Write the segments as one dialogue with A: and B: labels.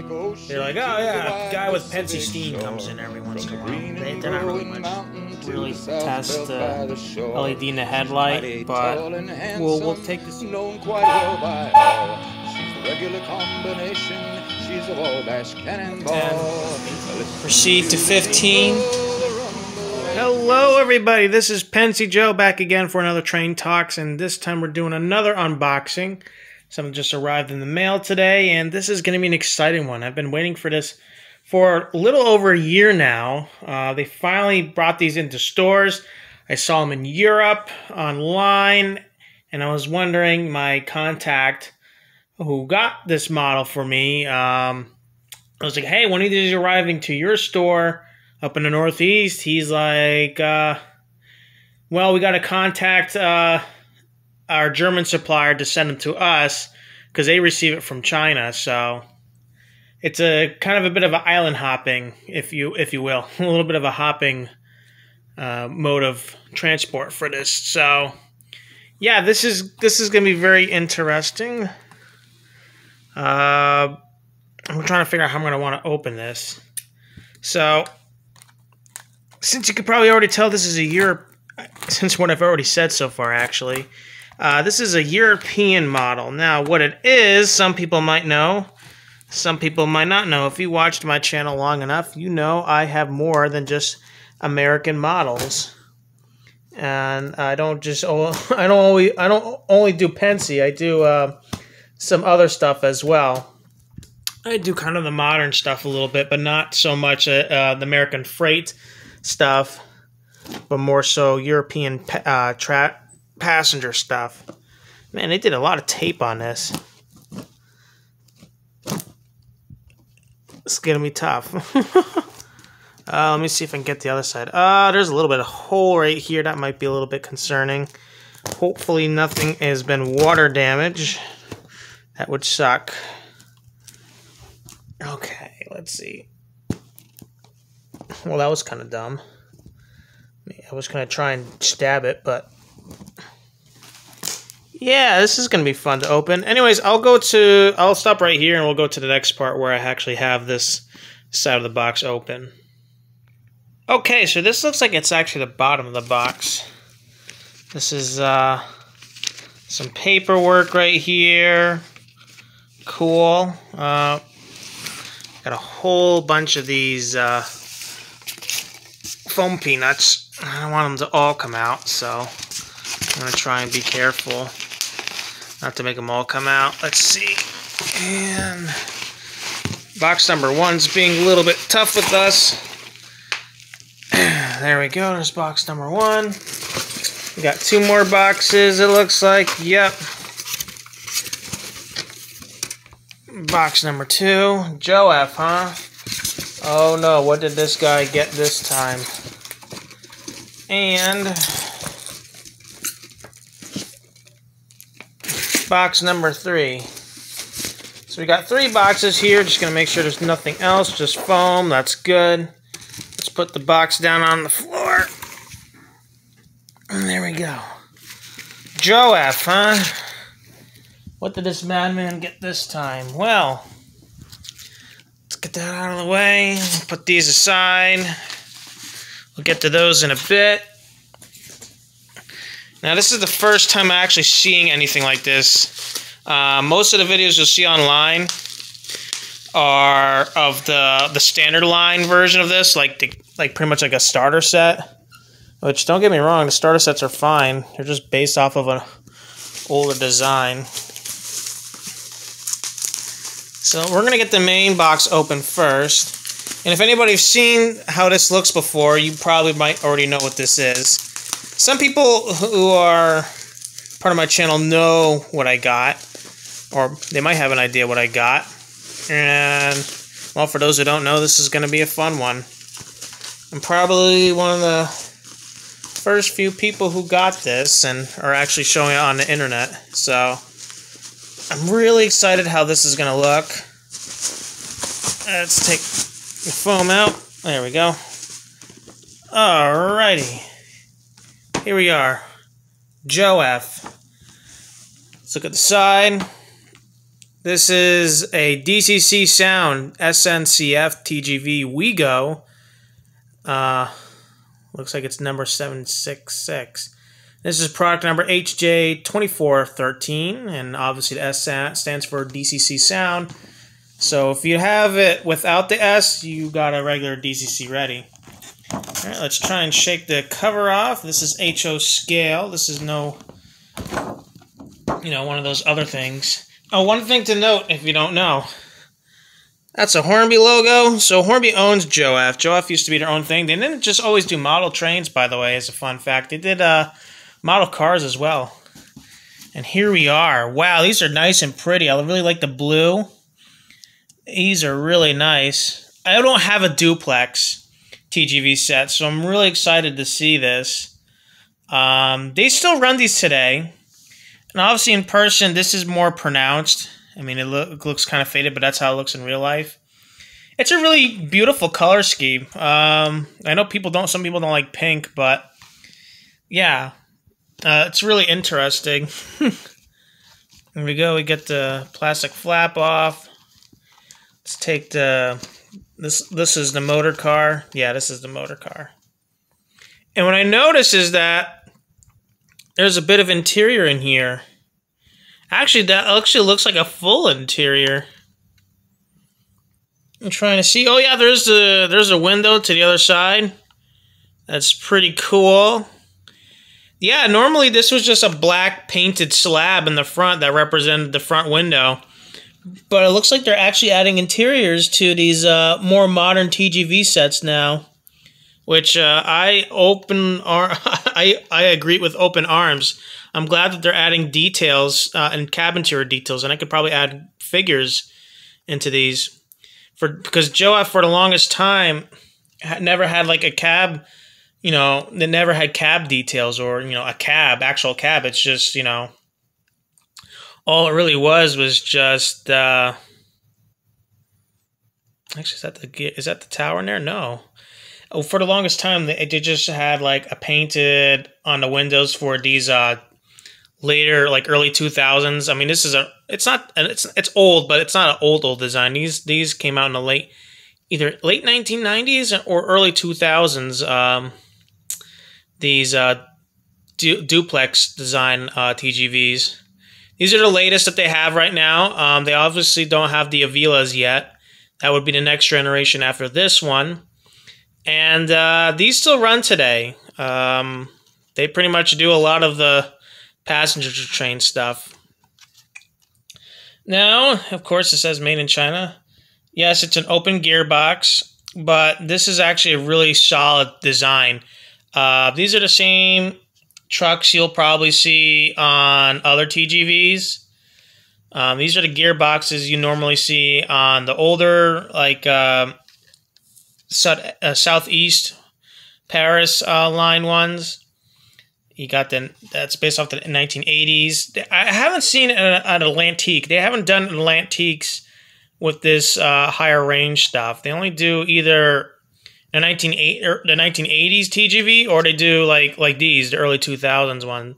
A: They're like, oh yeah, guy with Pensy Steam comes in every once in a while. They're not really much to really test LED in the headlight, but we'll take this.
B: Known quite well by all. She's the regular combination. She's a Wabash cannonball.
A: Proceed to 15. Hello everybody, this is Pensy Joe back again for another Train Talks, and this time we're doing another unboxing. Something just arrived in the mail today, and this is going to be an exciting one. I've been waiting for this for a little over a year now. They finally brought these into stores. I saw them in Europe, online, and I was wondering, my contact who got this model for me, I was like, hey, when are these arriving to your store up in the Northeast? He's like, well, we got to contact our German supplier to send them to us because they receive it from China. So it's a kind of a bit of an island hopping, if you will, a little bit of a hopping mode of transport for this. So yeah, this is going to be very interesting. I'm trying to figure out how I'm going to want to open this. So since you could probably already tell, this is a Europe. Since what I've already said so far, actually. This is a European model. Now, what it is, some people might know, some people might not know. If you watched my channel long enough, you know I have more than just American models. And I don't only do Pensy. I do some other stuff as well. I do kind of the modern stuff a little bit, but not so much the American freight stuff, but more so European passenger stuff. Man, they did a lot of tape on this. It's gonna be tough. Let me see if I can get the other side. There's a little bit of hole right here. That might be a little bit concerning. Hopefully nothing has been water damage. That would suck. Okay, let's see. Well, that was kind of dumb. I was going to try and stab it, but yeah, this is going to be fun to open. Anyways, I'll stop right here and we'll go to the next part where I actually have this side of the box open. Okay, so this looks like it's actually the bottom of the box. This is some paperwork right here. Cool. Got a whole bunch of these foam peanuts. I don't want them to all come out, so I'm going to try and be careful not to make them all come out. Let's see. And box number 1's being a little bit tough with us. There we go. There's box number 1. We got 2 more boxes, it looks like. Yep. Box number 2. Joe F, huh? Oh no, what did this guy get this time? And box number 3. So we got 3 boxes here. Just gonna make sure there's nothing else, just foam. That's good. Let's put the box down on the floor. And there we go. Joe F, huh? What did this madman get this time? Well, let's get that out of the way. Put these aside. We'll get to those in a bit. Now, this is the first time I'm actually seeing anything like this. Most of the videos you'll see online are of the standard line version of this, like pretty much like a starter set. Which, don't get me wrong, the starter sets are fine. They're just based off of an older design. So we're going to get the main box open first. And if anybody's seen how this looks before, you probably might already know what this is. Some people who are part of my channel know what I got. Or they might have an idea what I got. And, well, for those who don't know, this is going to be a fun one. I'm probably one of the first few people who got this and are actually showing it on the internet. So I'm really excited how this is going to look. Let's take the foam out. There we go. Alrighty. Here we are. Joe F. Let's look at the side. This is a DCC Sound SNCF TGV WeGo. Looks like it's number 766. This is product number HJ2413, and obviously the S stands for DCC Sound. So if you have it without the S, you got a regular DCC ready. All right, let's try and shake the cover off. This is HO scale. This is no, one of those other things. Oh, one thing to note, if you don't know, that's a Hornby logo. So Hornby owns JOAF. JOAF used to be their own thing. They didn't just always do model trains, by the way, as a fun fact. They did model cars as well. And here we are. Wow, these are nice and pretty. I really like the blue. These are really nice. I don't have a duplex TGV set, so I'm really excited to see this. They still run these today. And obviously in person, this is more pronounced. I mean, it looks kind of faded, but that's how it looks in real life. It's a really beautiful color scheme. I know some people don't like pink, but yeah, it's really interesting. Here we go. We get the plastic flap off. Let's take this is the motor car. Yeah, this is the motor car. And what I notice is that there's a bit of interior in here. Actually, that actually looks like a full interior. I'm trying to see. Oh yeah, there's a window to the other side. That's pretty cool. Yeah, normally this was just a black painted slab in the front that represented the front window. But it looks like they're actually adding interiors to these more modern TGV sets now. Which I agree with open arms. I'm glad that they're adding details and cab interior details, and I could probably add figures into these, because JOAF for the longest time never had like a cab. They never had cab details or a actual cab. It's just all it really was just. Actually, is that the tower in there? No. Oh, for the longest time, they just had like a painted on the windows for these later, like early 2000s. I mean, it's old, but it's not an old design. These came out in the either late 1990s or early 2000s. These duplex design TGVs. These are the latest that they have right now. They obviously don't have the Avilas yet. That would be the next generation after this one. And these still run today. They pretty much do a lot of the passenger train stuff. Now, of course, it says made in China. Yes, it's an open gearbox, but this is actually a really solid design. These are the same trucks you'll probably see on other TGVs. These are the gearboxes you normally see on the older, like Southeast Paris line ones. You got that's based off the 1980s. I haven't seen an Atlantique. They haven't done Atlantiques with this higher range stuff. They only do either the 1980s TGV, or they do like these, the early 2000s one.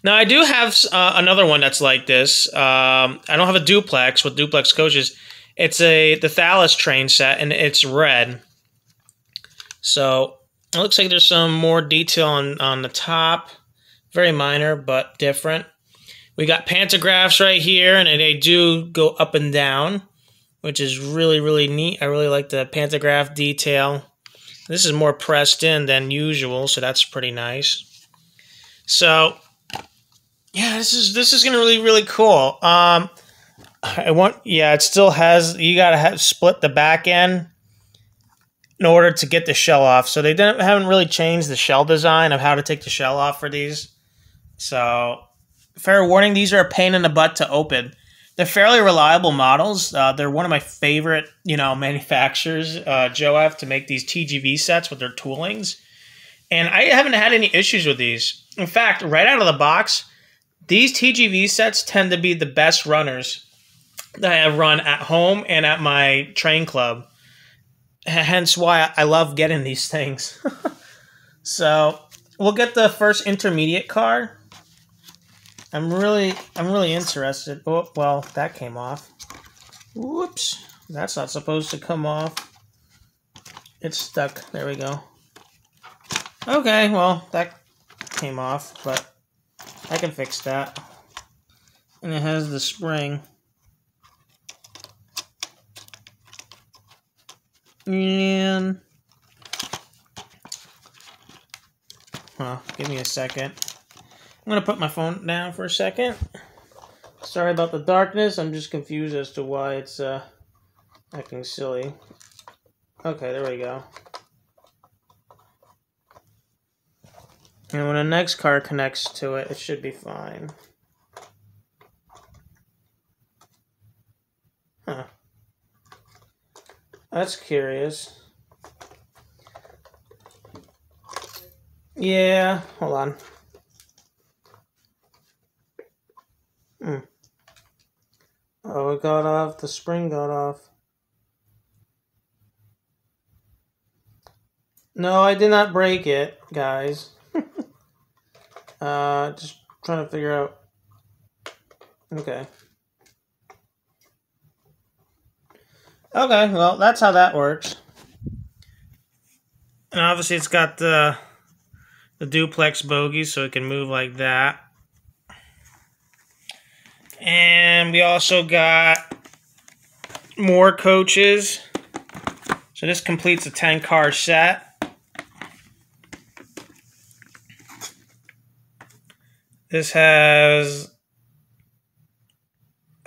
A: Now I do have another one that's like this. I don't have a duplex with duplex coaches. It's the Thalys train set, and it's red. So it looks like there's some more detail on the top. Very minor, but different. We got pantographs right here, and they do go up and down, which is really, really neat. I really like the pantograph detail. This is more pressed in than usual, so that's pretty nice. So, yeah, this is gonna really, really cool. It still has, you gotta split the back end in order to get the shell off. So they haven't really changed the shell design of how to take the shell off for these. So, fair warning, these are a pain in the butt to open. They're fairly reliable models. They're one of my favorite, manufacturers, JOAF, to make these TGV sets with their toolings. And I haven't had any issues with these. In fact, right out of the box, these TGV sets tend to be the best runners that I have run at home and at my train club. Hence why I love getting these things. So we'll get the first intermediate car. I'm really interested. Oh, well, that came off. Whoops. That's not supposed to come off. It's stuck. There we go. Okay, well, that came off, but I can fix that. And it has the spring. And... give me a second. I'm going to put my phone down for a second. Sorry about the darkness. I'm just confused as to why it's acting silly. Okay, there we go. And when the next car connects to it, it should be fine. Huh. That's curious. Yeah, hold on. Oh, it got off. The spring got off. No, I did not break it, guys. Just trying to figure out. Okay. Okay, well, that's how that works. And obviously it's got the duplex bogie, so it can move like that. And we also got more coaches. So this completes a 10-car set. This has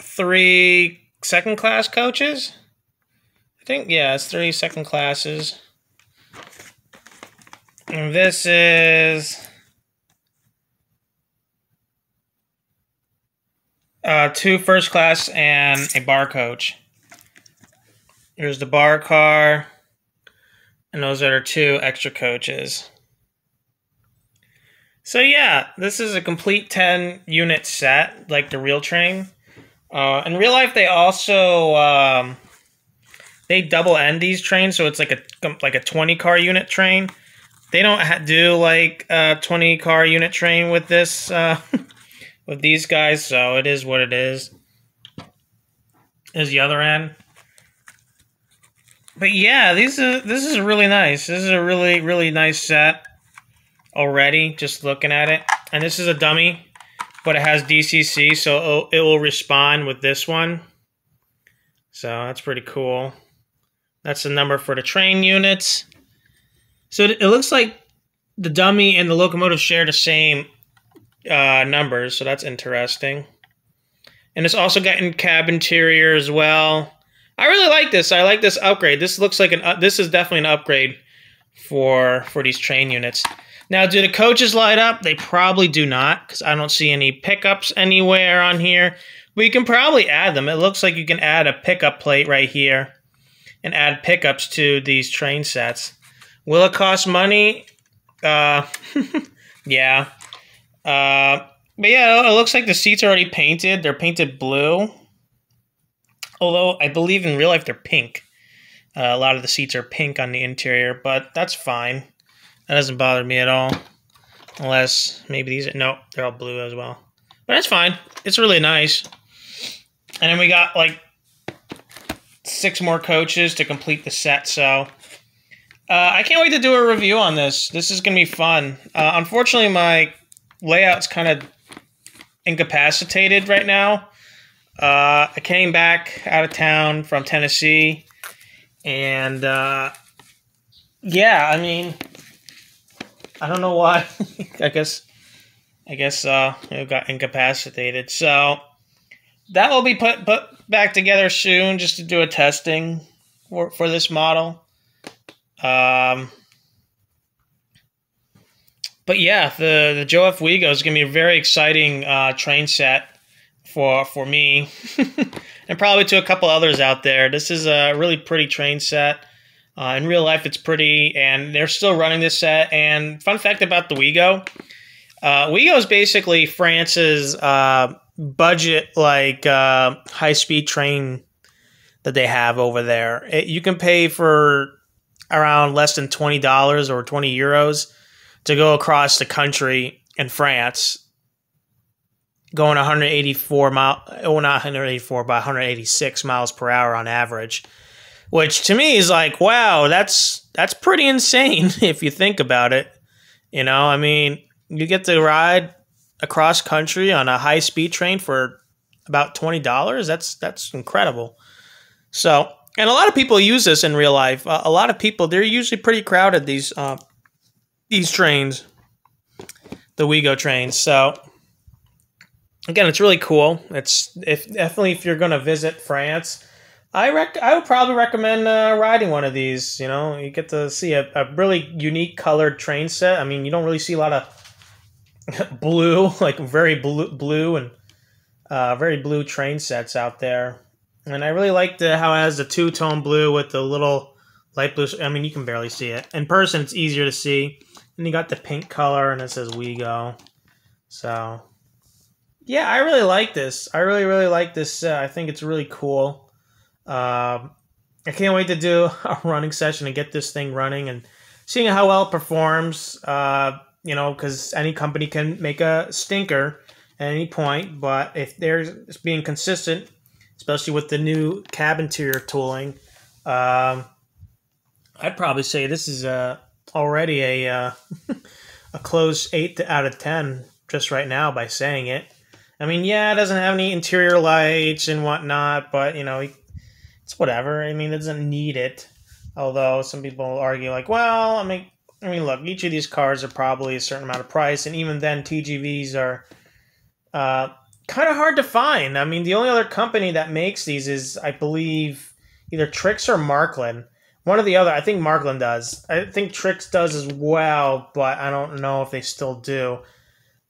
A: 3 second-class coaches. I think, yeah, it's 3 second classes. And this is 2 first class and a bar coach. Here's the bar car, and those are 2 extra coaches. So yeah, this is a complete 10-unit set, like the real train. In real life, they also they double end these trains, so it's like a 20-car unit train. They don't do like a 20-car unit train with this with these guys, so it is what it is. Here's the other end. But yeah, this is really nice. This is a really nice set already, just looking at it. And this is a dummy, but it has DCC, so it will respond with this one. So that's pretty cool. That's the number for the train units. So it looks like the dummy and the locomotive share the same numbers, so that's interesting. And it's also got in cab interior as well. I really like this. I like this upgrade. This looks like this is definitely an upgrade for these train units. Now, do the coaches light up? They probably do not, because I don't see any pickups anywhere on here. But you can probably add them. It looks like you can add a pickup plate right here and add pickups to these train sets. Will it cost money? Yeah. But yeah, it looks like the seats are already painted. They're painted blue. Although, I believe in real life they're pink. A lot of the seats are pink on the interior, but that's fine. That doesn't bother me at all. Unless, maybe these... No, they're all blue as well. But that's fine. It's really nice. And then we got, like, 6 more coaches to complete the set, so... I can't wait to do a review on this. This is going to be fun. Unfortunately, my layout's kind of incapacitated right now. I came back out of town from Tennessee, and yeah, I mean, I don't know why. I guess it got incapacitated. So that will be put back together soon, just to do a testing for this model. But yeah, the Joe F. Wego is going to be a very exciting train set for me and probably to a couple others out there. This is a really pretty train set. In real life, it's pretty, and they're still running this set. And fun fact about the Wego, Wego is basically France's budget, like high-speed train that they have over there. You can pay for around less than $20 or 20 euros to go across the country in France. going 184 mile, well, not 184, but 186 miles per hour on average, which to me is like, wow, that's pretty insane if you think about it. You know, I mean, you get to ride across country on a high speed train for about $20. That's incredible. So, and a lot of people use this in real life. A lot of people, they're usually pretty crowded, these trains, the Ouigo trains. So again, it's really cool. Definitely if you're going to visit France, I would probably recommend riding one of these. You know, you get to see a really unique colored train set. I mean, you don't really see a lot of blue, like very blue and very blue train sets out there. And I really like how it has the two-tone blue with the little light blue. I mean, you can barely see it. In person, it's easier to see. And you got the pink color, and it says Ouigo. So, yeah, I really like this. I really, really like this set. I think it's really cool. I can't wait to do a running session and get this thing running and seeing how well it performs. You know, because any company can make a stinker at any point. But if they're being consistent, especially with the new cab interior tooling, I'd probably say this is already a close 8 out of 10 just right now by saying it. I mean, yeah, it doesn't have any interior lights and whatnot, but, you know, it's whatever. I mean, it doesn't need it. Although some people argue like, well, I mean, look, each of these cars are probably a certain amount of price, and even then TGVs are kind of hard to find. I mean, the only other company that makes these is, I believe, either Trix or Markland. One or the other. I think Markland does. I think Trix does as well, but I don't know if they still do.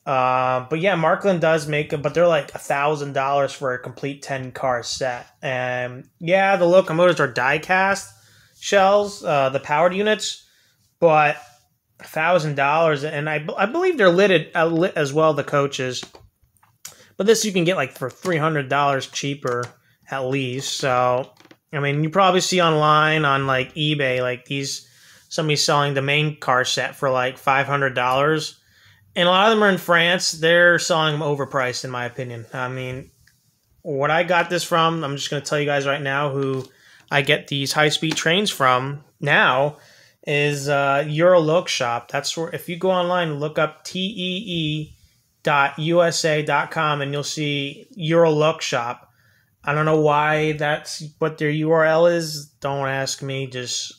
A: But yeah, Markland does make it, but they're like $1,000 for a complete 10-car set. And yeah, the locomotives are die-cast shells, the powered units, but $1,000, and I believe they're lit as well, the coaches. But this you can get like for $300 cheaper at least. So, I mean, you probably see online on like eBay, like somebody selling the main car set for like $500. And a lot of them are in France. They're selling them overpriced, in my opinion. I mean, what I got this from, I'm just going to tell you guys right now who I get these high-speed trains from now, is Eurolook Shop. That's where, if you go online and look up TEE.USA.com, and you'll see Eurolook Shop. I don't know why that's what their URL is. Don't ask me. Just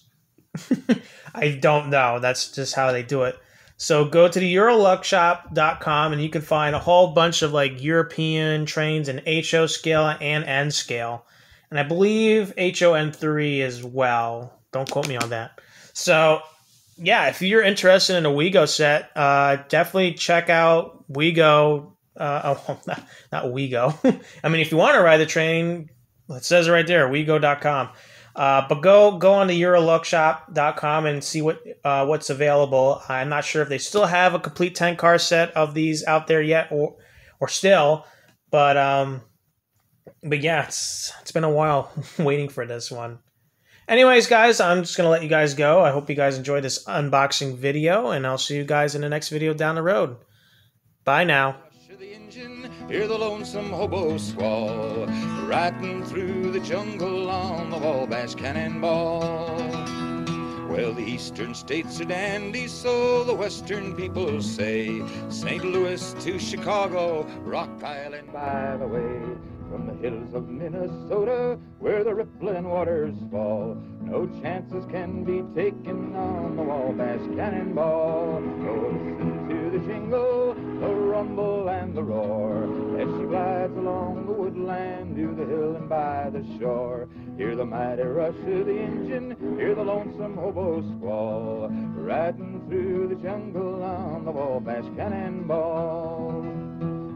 A: I don't know. That's just how they do it. So go to the Eurolookshop.com, and you can find a whole bunch of like European trains in HO scale and N scale. And I believe HON3 as well. Don't quote me on that. So, yeah, if you're interested in a Ouigo set, definitely check out Ouigo. Not Ouigo. I mean, if you want to ride the train, it says it right there, Ouigo.com. But go on to Eurolookshop.com and see what's available. I'm not sure if they still have a complete 10-car set of these out there yet, or still. But yeah, it's been a while waiting for this one. Anyways, guys, I'm just going to let you guys go. I hope you guys enjoyed this unboxing video, and I'll see you guys in the next video down the road. Bye now.
B: Hear the lonesome hobo squall, riding through the jungle on the Wabash Cannonball. Well, the eastern states are dandies, so the western people say. St. Louis to Chicago, Rock Island by the way. From the hills of Minnesota, where the rippling waters fall, no chances can be taken on the Wabash Cannonball. Oh, listen to the jingle, the rumble and the roar, as she glides along the woodland to the hill and by the shore. Hear the mighty rush of the engine, hear the lonesome hobo squall, riding through the jungle on the Wabash Cannonball.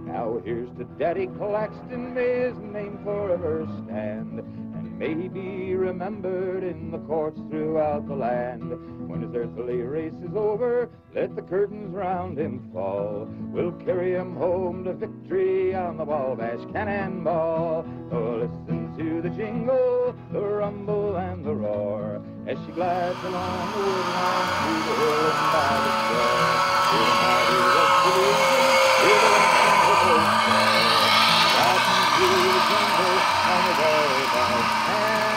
B: Now here's to Daddy Claxton, may his name forever stand, and may he be remembered in the courts throughout the land. When his earthly race is over, let the curtains round him fall. We'll carry him home to victory on the Wabash Cannonball. Oh, listen to the jingle, the rumble and the roar, as she glides along the woodland through the hill and by the shore. Hear the mighty rush of the engine, hear the lonesome hobo squall. bye, bye, bye.